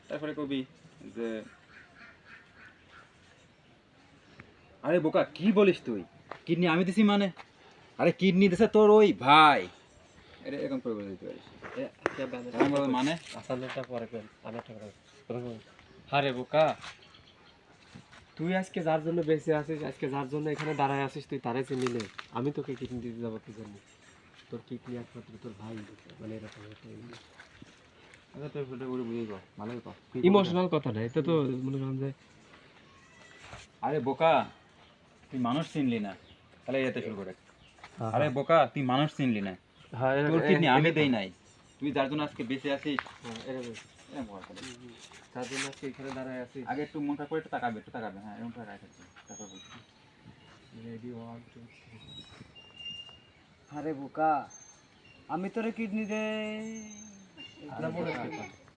তারপরে কবি যে আরে বোকা কি বলিস তুই, কিডনি আমি দিছি মানে? আরে কিডনি দিছে তোর ওই ভাই। এটা এরকম করে বলে দিতে পারিস। এরকম ভাবে মানে আসানটা পরে কর, আমি একটা কথা বলবো। আরে বোকা, তুই আজকে যার জন্য বেঁচে আছিস, আজকে যার জন্য এখানে দাঁড়ায় আছিস, তুই তারাই চিনি নে। আমি তোকে কিডনি দিতে যাবো কি জন্য? তোর কিডনি একমাত্র তোর ভাই দিতে, মানে এরকম একটা আচ্ছা তুই ফুটে করে বুঝিয়ে কর, ভালোই কর। ইমোশনাল কথা না, এটা তো মনে করেন যে আরে বোকা তুই মানুষ চিনলি না, তাহলে এতে শুরু করে। আরে বোকা তুই মানুষ চিনলি না, তোর কিডনি আমি দেই নাই, তুই যার জন্য আজকে বেঁচে আছিস। এরকম এরকম কর তাহলে। যার জন্য আজকে এখানে দাঁড়ায় আছিস। আগে একটু মন খারাপ করে একটু তাকাবে, হ্যাঁ এরকম করে রাখা তারপর বলছি। রেডি 1 2 আরে বোকা, আমি তোরে কিডনি দে। আরে বলে